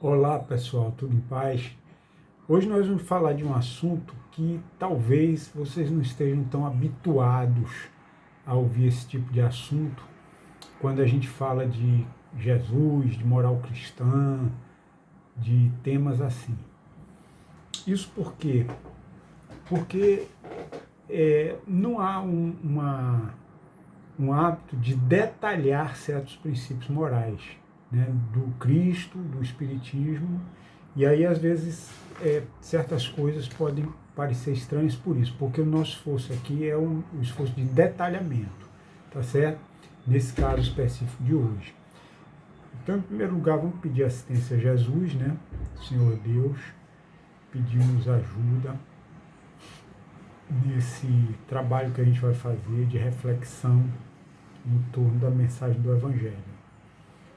Olá pessoal, tudo em paz? Hoje nós vamos falar de um assunto que talvez vocês não estejam tão habituados a ouvir esse tipo de assunto quando a gente fala de Jesus, de moral cristã, de temas assim. Isso por quê? Porque não há um hábito de detalhar certos princípios morais, né, do Cristo, do Espiritismo, e aí às vezes certas coisas podem parecer estranhas por isso, porque o nosso esforço aqui é um esforço de detalhamento, tá certo? Nesse caso específico de hoje. Então, em primeiro lugar, vamos pedir assistência a Jesus, né? Senhor Deus, pedimos ajuda nesse trabalho que a gente vai fazer de reflexão em torno da mensagem do Evangelho.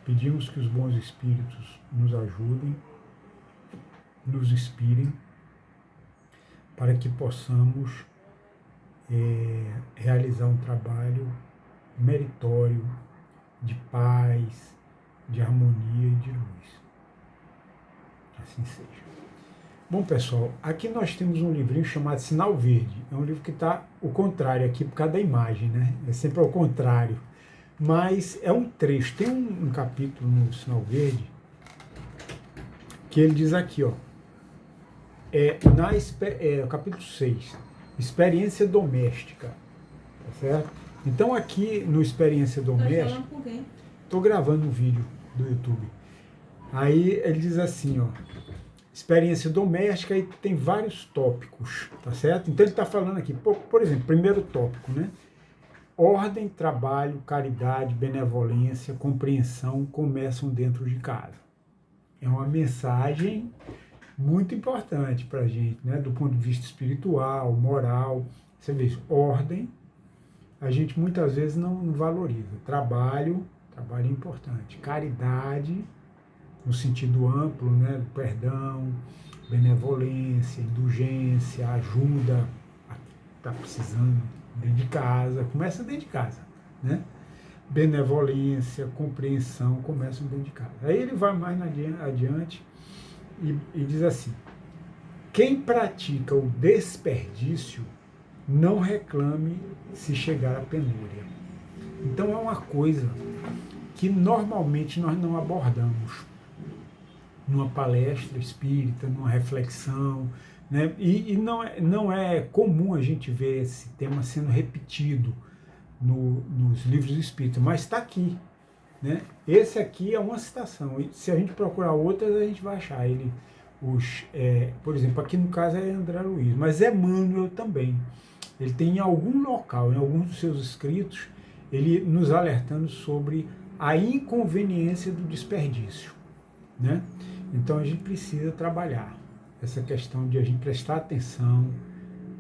Pedimos que os bons espíritos nos ajudem, nos inspirem, para que possamos realizar um trabalho meritório, de paz, de harmonia e de luz. Assim seja. Bom, pessoal, aqui nós temos um livrinho chamado Sinal Verde. É um livro que está o contrário aqui por causa da imagem, né? É sempre ao contrário. Mas é um trecho. Tem um capítulo no Sinal Verde que ele diz aqui, ó, capítulo 6, experiência doméstica, tá certo? Então aqui no experiência doméstica, estou gravando um vídeo do YouTube, aí ele diz assim, ó, experiência doméstica, e tem vários tópicos, tá certo? Então ele está falando aqui, por exemplo, primeiro tópico, né? Ordem, trabalho, caridade, benevolência, compreensão começam dentro de casa. É uma mensagem muito importante para a gente, né? Do ponto de vista espiritual, moral. Você vê, ordem, a gente muitas vezes não valoriza. Trabalho é importante. Caridade, no sentido amplo, né? Do perdão, benevolência, indulgência, ajuda a quem está precisando dentro de casa. Começa dentro de casa, né? Benevolência, compreensão começam dentro de casa. Aí ele vai mais adiante e diz assim: quem pratica o desperdício não reclame se chegar à penúria. Então é uma coisa que normalmente nós não abordamos numa palestra espírita, numa reflexão, né? E não é comum a gente ver esse tema sendo repetido nos livros espíritas, mas está aqui, né? Esse aqui é uma citação, e se a gente procurar outras, a gente vai achar ele. Por exemplo, aqui no caso é André Luiz, mas Emmanuel também. Ele tem em algum local, em alguns dos seus escritos, ele nos alertando sobre a inconveniência do desperdício, né? Então a gente precisa trabalhar essa questão de a gente prestar atenção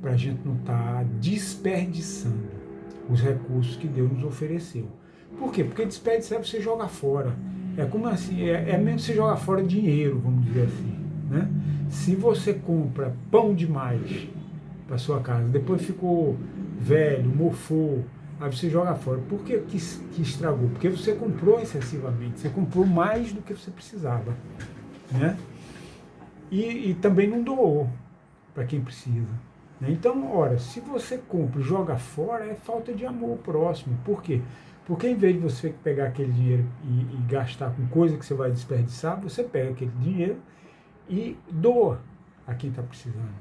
para a gente não estar desperdiçando os recursos que Deus nos ofereceu. Por quê? Porque desperdício é você jogar fora. É como assim, mesmo você jogar fora dinheiro, vamos dizer assim, né? Se você compra pão demais para sua casa, depois ficou velho, mofou, aí você joga fora. Por que estragou? Porque você comprou excessivamente, você comprou mais do que você precisava, né? E também não doou para quem precisa. Então, ora, se você compra e joga fora, é falta de amor ao próximo. Por quê? Porque em vez de você pegar aquele dinheiro e gastar com coisa que você vai desperdiçar, você pega aquele dinheiro e doa a quem está precisando.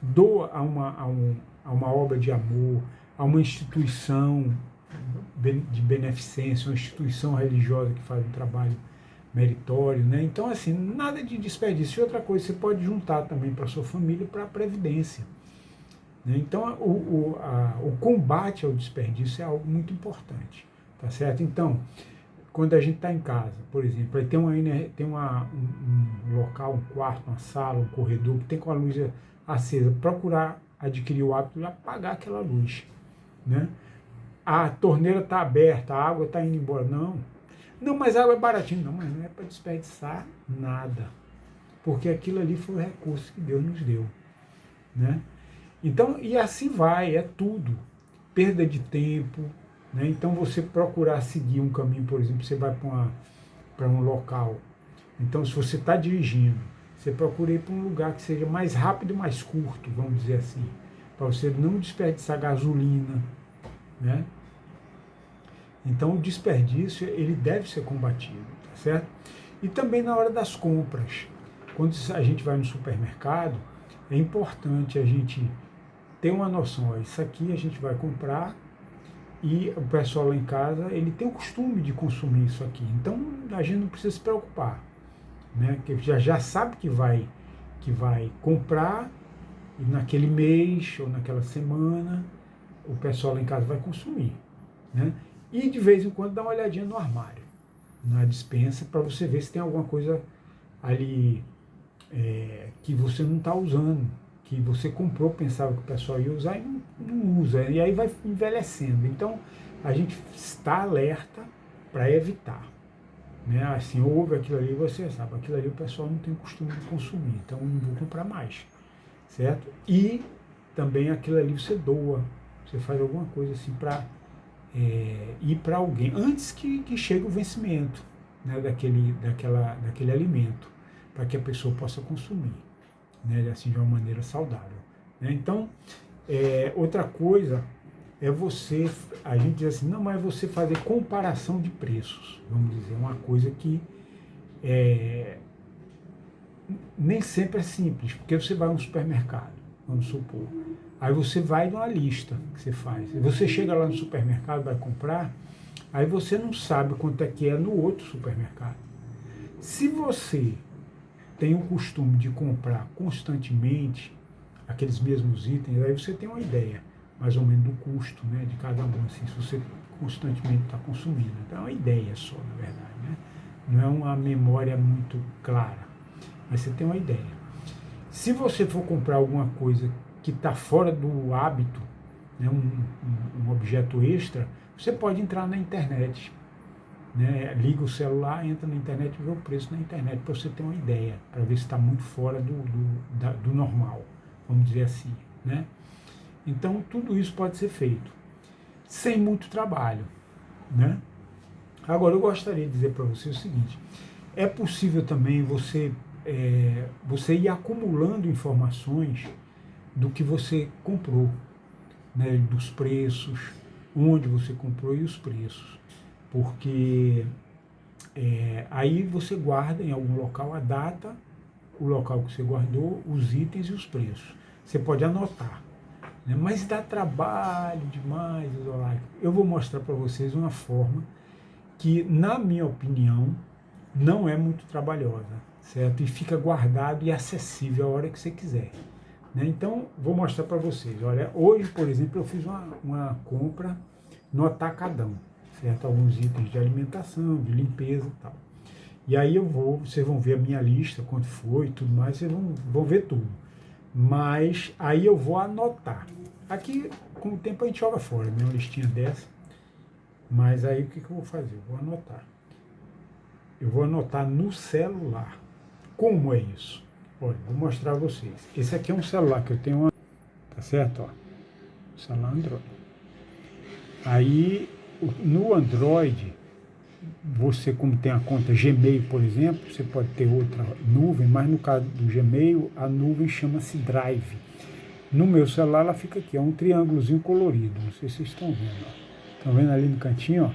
Doa a uma obra de amor, a uma instituição de beneficência, uma instituição religiosa que faz um trabalho meritório, né? Então, assim, nada de desperdício. E outra coisa, você pode juntar também para a sua família, para a previdência. Então, o combate ao desperdício é algo muito importante, tá certo? Então, quando a gente está em casa, por exemplo, aí tem um local, um quarto, uma sala, um corredor que tem com a luz acesa, procurar adquirir o hábito de apagar aquela luz, né? A torneira está aberta, a água está indo embora. Não, mas a água é baratinha. Não, mas não é para desperdiçar nada, porque aquilo ali foi o recurso que Deus nos deu, né? Então, e assim vai, é tudo. Perda de tempo, né? Então você procurar seguir um caminho, por exemplo, você vai para um local Então, se você está dirigindo, você procura ir para um lugar que seja mais rápido e mais curto, vamos dizer assim, para você não desperdiçar gasolina, né? Então, o desperdício, ele deve ser combatido, tá certo? E também na hora das compras. Quando a gente vai no supermercado, é importante a gente ter uma noção, ó, isso aqui a gente vai comprar e o pessoal lá em casa, ele tem o costume de consumir isso aqui. Então, a gente não precisa se preocupar, né? Porque já sabe que vai comprar e naquele mês ou naquela semana o pessoal lá em casa vai consumir, né? E de vez em quando dá uma olhadinha no armário, na despensa, para você ver se tem alguma coisa ali que você não está usando, que você comprou, pensava que o pessoal ia usar e não usa, e aí vai envelhecendo. Então, a gente está alerta para evitar. Né? Assim, houve aquilo ali, você sabe, aquilo ali o pessoal não tem costume de consumir, então não vou comprar mais, certo? E também aquilo ali você doa, você faz alguma coisa assim para ir para alguém, antes que chegue o vencimento, né, daquele alimento, para que a pessoa possa consumir, né, assim, de uma maneira saudável. Né? Então, outra coisa é a gente diz assim, não, mas você fazer comparação de preços, vamos dizer, uma coisa que nem sempre é simples, porque você vai a um supermercado, vamos supor, aí você vai numa lista que você faz, você chega lá no supermercado, vai comprar, aí você não sabe quanto é que é no outro supermercado. Se você tem o costume de comprar constantemente aqueles mesmos itens, aí você tem uma ideia, mais ou menos, do custo, né, de cada um, assim, se você constantemente está consumindo. Então é uma ideia só, na verdade, né? Não é uma memória muito clara, mas você tem uma ideia. Se você for comprar alguma coisa que está fora do hábito, né, um objeto extra, você pode entrar na internet, né, liga o celular, entra na internet e vê o preço na internet, para você ter uma ideia, para ver se está muito fora do normal, vamos dizer assim, né? Então, tudo isso pode ser feito, sem muito trabalho, né? Agora, eu gostaria de dizer para você o seguinte, é possível também você ir acumulando informações do que você comprou, né, dos preços, onde você comprou e os preços, porque aí você guarda em algum local a data, o local que você guardou, os itens e os preços. Você pode anotar, né, mas dá trabalho demais, eu vou mostrar para vocês uma forma que, na minha opinião, não é muito trabalhosa, certo? E fica guardado e acessível a hora que você quiser. Né? Então, vou mostrar para vocês. Olha, hoje, por exemplo, eu fiz uma compra no Atacadão, certo? Alguns itens de alimentação, de limpeza e tal. E aí vocês vão ver a minha lista, quanto foi e tudo mais, vocês vão ver tudo. Mas aí eu vou anotar. Aqui, com o tempo, a gente joga fora, né? Uma listinha dessa. Mas aí o que eu vou fazer? Eu vou anotar. Eu vou anotar no celular. Como é isso? Olha, vou mostrar a vocês. Esse aqui é um celular que eu tenho, tá certo? Ó, celular Android. Aí, no Android, você, como tem a conta Gmail, por exemplo, você pode ter outra nuvem, mas no caso do Gmail, a nuvem chama-se Drive. No meu celular, ela fica aqui, é um triângulozinho colorido. Não sei se vocês estão vendo. Ó. Estão vendo ali no cantinho, ó?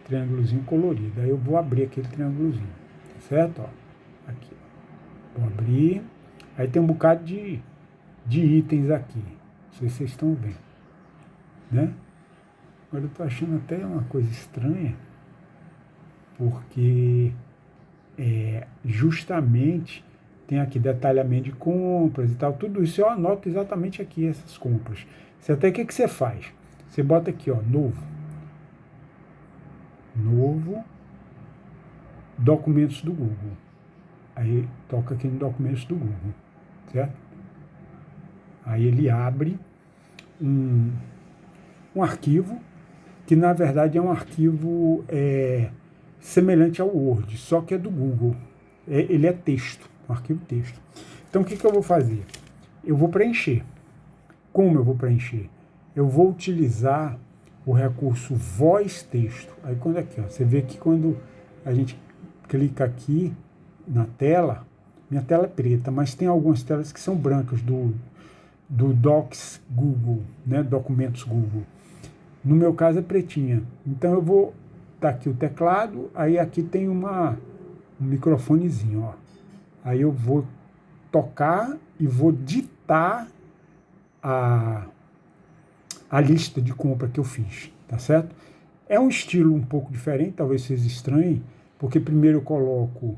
Triângulozinho colorido. Aí eu vou abrir aquele triângulozinho, tá certo? Ó, aqui, ó. Vou abrir. Aí tem um bocado de itens aqui. Não sei se vocês estão vendo, né? Agora eu tô achando até uma coisa estranha, porque justamente tem aqui detalhamento de compras e tal, tudo isso eu anoto exatamente aqui, essas compras. Você até o que você faz? Você bota aqui, ó, novo, documentos do Google. Aí toca aqui no documentos do Google, certo? Aí ele abre um arquivo, que na verdade é um arquivo semelhante ao Word, só que é do Google. Ele é texto, um arquivo texto. Então o que eu vou fazer? Eu vou preencher. Como eu vou preencher? Eu vou utilizar o recurso voz texto. Aí quando aqui, ó, você vê que quando a gente clica aqui, na tela, minha tela é preta, mas tem algumas telas que são brancas do Docs Google, né, documentos Google. No meu caso é pretinha. Então eu vou dar aqui o teclado, aí aqui tem um microfonezinho, ó. Aí eu vou tocar e vou ditar a lista de compra que eu fiz, tá certo? É um estilo um pouco diferente, talvez vocês estranhem, porque primeiro eu coloco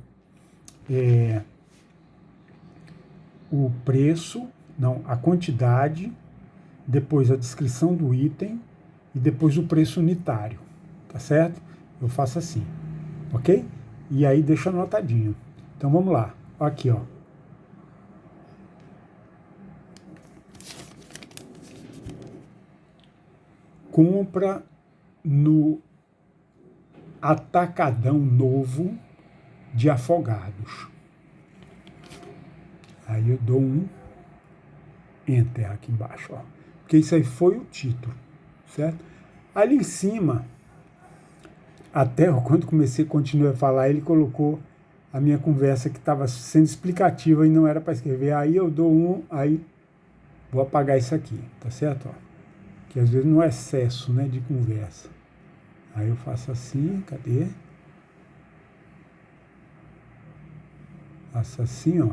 o preço, não, a quantidade, depois a descrição do item e depois o preço unitário, tá certo? Eu faço assim, ok? E aí deixa anotadinho. Então vamos lá, aqui ó. Compra no Atacadão Novo de Afogados. Aí eu dou um Enter aqui embaixo, ó. Porque isso aí foi o título, certo? Ali em cima, até quando continuei a falar, ele colocou a minha conversa que estava sendo explicativa e não era para escrever. Aí eu dou um, aí vou apagar isso aqui, tá certo? Ó, que às vezes não é excesso, né, de conversa. Aí eu faço assim, cadê? Faço assim, ó.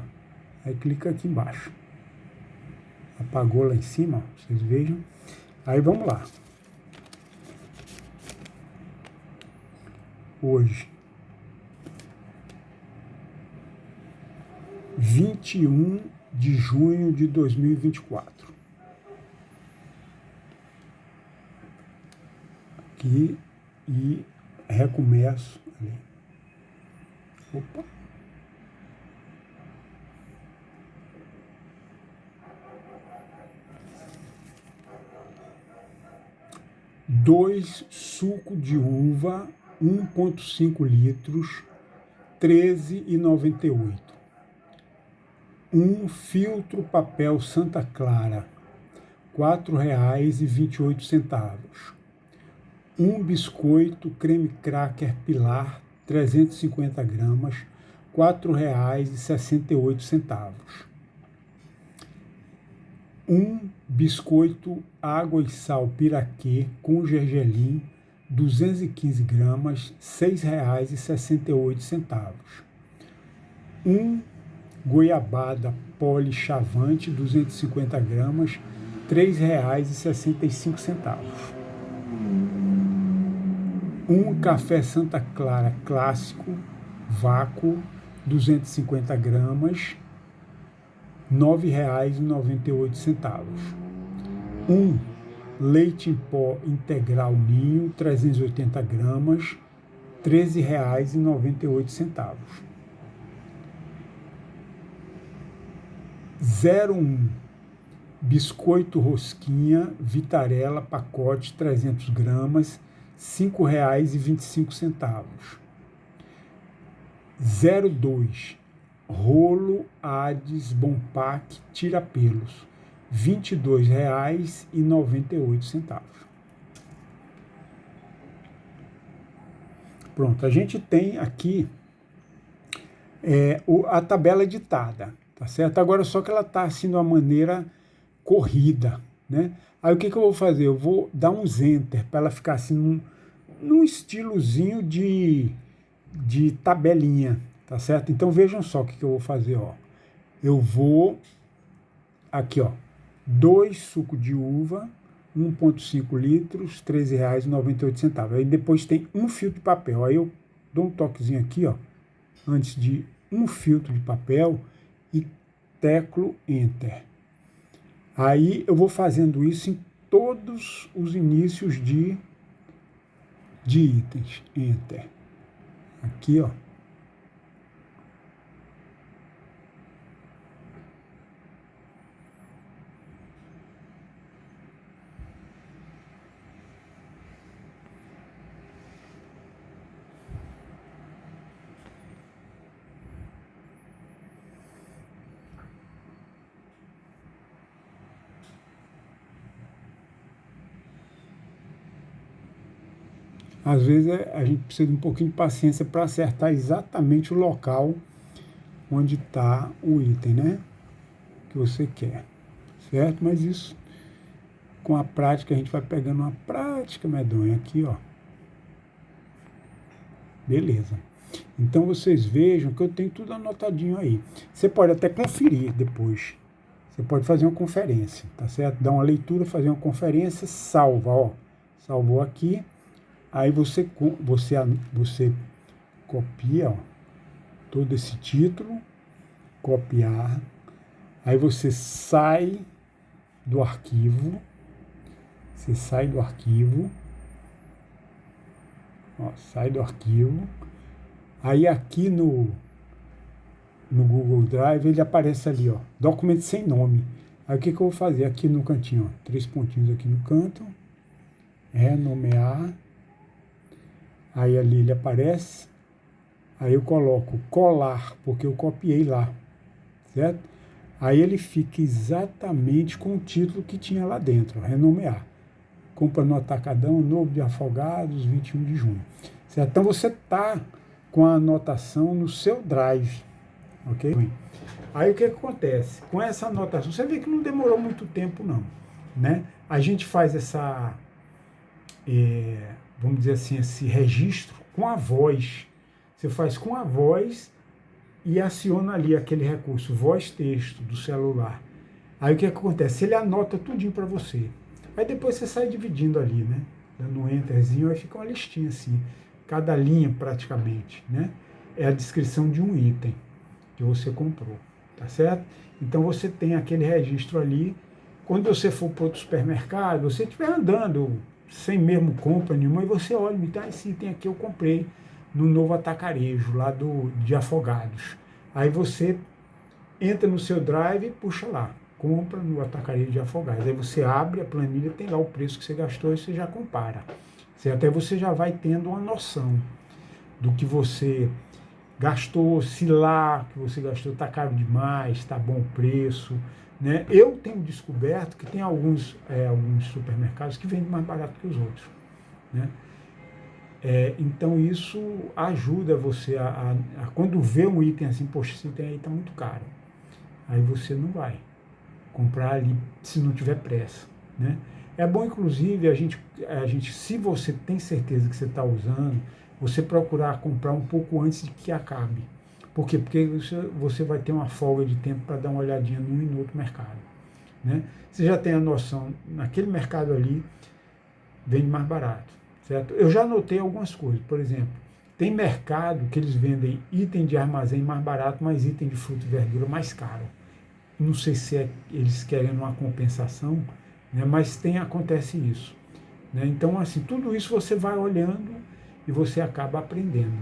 Aí clica aqui embaixo. Apagou lá em cima, ó, vocês vejam. Aí vamos lá. Hoje, 21 de junho de 2024. Aqui e recomeço ali. Opa. Dois suco de uva, 1,5 litros, R$13,98. Um filtro papel Santa Clara, R$4,28. Um biscoito creme cracker Pilar, 350 gramas, R$4,68. Um biscoito água e sal piraquê com gergelim, 215 gramas, R$6,68. Um goiabada poli chavante, 250 gramas, R$3,65. Um café Santa Clara clássico, vácuo, 250 gramas, R$9,98. Um leite em pó integral ninho, 380 gramas, R$13,98. 01 biscoito rosquinha Vitarella pacote 300 gramas, R$5,25. 02 rolo Hades Bompac tira-pelos, R$22,98. Pronto, a gente tem aqui a tabela editada, tá certo? Agora só que ela está assim de uma maneira corrida, né? Aí o que eu vou fazer? Eu vou dar uns enter para ela ficar assim num estilozinho de tabelinha, tá certo? Então vejam só o que eu vou fazer, ó. Eu vou aqui, ó, 2 suco de uva, 1,5 litros, R$13,98. Aí depois tem um filtro de papel. Aí eu dou um toquezinho aqui, ó, antes de um filtro de papel e teclo Enter. Aí eu vou fazendo isso em todos os inícios de itens. Enter. Aqui, ó. Às vezes a gente precisa de um pouquinho de paciência para acertar exatamente o local onde está o item, né? Que você quer, certo? Mas isso, com a prática, a gente vai pegando uma prática medonha aqui, ó. Beleza. Então, vocês vejam que eu tenho tudo anotadinho aí. Você pode até conferir depois. Você pode fazer uma conferência, tá certo? Dar uma leitura, fazer uma conferência, salva, ó. Salvou aqui. Aí você copia, ó, todo esse título, copiar. Aí você sai do arquivo. Você sai do arquivo. Ó, sai do arquivo. Aí aqui no Google Drive ele aparece ali, ó, documento sem nome. Aí o que eu vou fazer? Aqui no cantinho, ó, 3 pontinhos aqui no canto. Renomear. Aí ali ele aparece. Aí eu coloco colar, porque eu copiei lá. Certo? Aí ele fica exatamente com o título que tinha lá dentro, ó, renomear. Compra no Atacadão, Novo de Afogados, 21 de junho. Certo? Então você está com a anotação no seu Drive. Ok? Aí o que acontece? Com essa anotação, você vê que não demorou muito tempo não. Né? A gente faz essa, vamos dizer assim, esse registro com a voz. Você faz com a voz e aciona ali aquele recurso, voz-texto do celular. Aí o que acontece? Ele anota tudinho para você. Aí depois você sai dividindo ali, né? Dando um enterzinho, aí fica uma listinha assim. Cada linha praticamente, né? É a descrição de um item que você comprou, tá certo? Então você tem aquele registro ali. Quando você for para outro supermercado, você estiver andando sem mesmo compra nenhuma, e você olha e diz, esse item aqui eu comprei no Novo Atacarejo, lá de Afogados. Aí você entra no seu Drive e puxa lá, compra no Atacarejo de Afogados. Aí você abre a planilha, tem lá o preço que você gastou e você já compara. Certo? Aí você já vai tendo uma noção do que você gastou, se lá que você gastou está caro demais, está bom o preço. Né? Eu tenho descoberto que tem alguns supermercados que vendem mais barato que os outros. Né? Então isso ajuda você a quando vê um item assim, poxa, esse item aí está muito caro. Aí você não vai comprar ali se não tiver pressa. Né? É bom, inclusive, a gente, se você tem certeza que você está usando, você procurar comprar um pouco antes de que acabe. Por quê? Porque você vai ter uma folga de tempo para dar uma olhadinha num e no outro mercado. Né? Você já tem a noção, naquele mercado ali, vende mais barato. Certo? Eu já notei algumas coisas. Por exemplo, tem mercado que eles vendem item de armazém mais barato, mas item de fruta e verdura mais caro. Não sei se eles querem uma compensação, né, mas acontece isso. Né? Então, assim, tudo isso você vai olhando e você acaba aprendendo.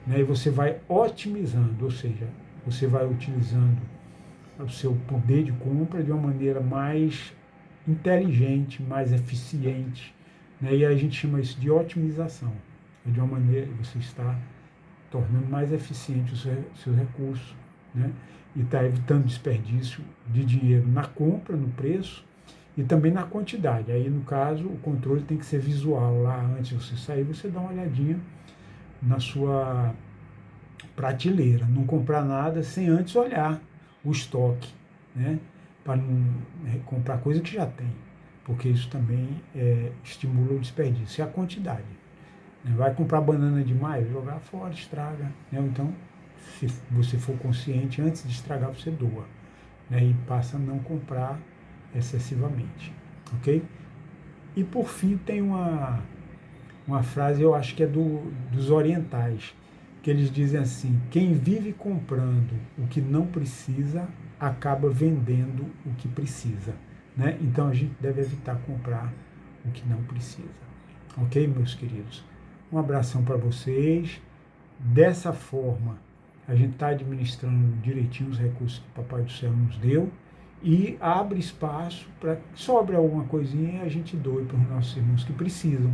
Né? E você vai otimizando, ou seja, você vai utilizando o seu poder de compra de uma maneira mais inteligente, mais eficiente. Né? E a gente chama isso de otimização. É de uma maneira que você está tornando mais eficiente os seus recursos. Né? E está evitando desperdício de dinheiro na compra, no preço, e também na quantidade. Aí, no caso, o controle tem que ser visual. Lá, antes de você sair, você dá uma olhadinha na sua prateleira. Não comprar nada sem antes olhar o estoque, né? Para não comprar coisa que já tem, porque isso também estimula o desperdício. E a quantidade. Né? Vai comprar banana demais, jogar fora, estraga. Né? Então, se você for consciente, antes de estragar, você doa. Né? E passa a não comprar excessivamente. Ok? E por fim tem uma frase, eu acho que é dos orientais, que eles dizem assim: quem vive comprando o que não precisa, acaba vendendo o que precisa. Né? Então a gente deve evitar comprar o que não precisa. Ok, meus queridos? Um abração para vocês. Dessa forma, a gente está administrando direitinho os recursos que o Papai do Céu nos deu e abre espaço para que sobre alguma coisinha a gente doe para os nossos irmãos que precisam.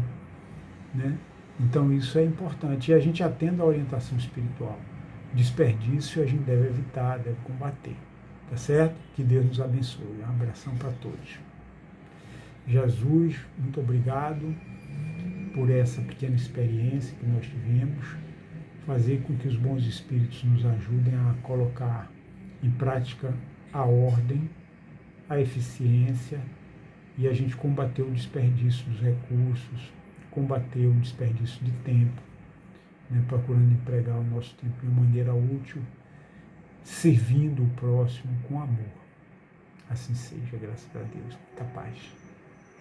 Né? Então isso é importante. E a gente atende a orientação espiritual. Desperdício a gente deve evitar, deve combater. Tá certo? Que Deus nos abençoe. Um abração para todos. Jesus, muito obrigado por essa pequena experiência que nós tivemos. fazer com que os bons espíritos nos ajudem a colocar em prática a ordem, a eficiência, e a gente combater o desperdício dos recursos, combater o desperdício de tempo, né, procurando empregar o nosso tempo de uma maneira útil, servindo o próximo com amor. Assim seja, graças a Deus. Muita paz.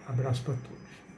Abraço para todos.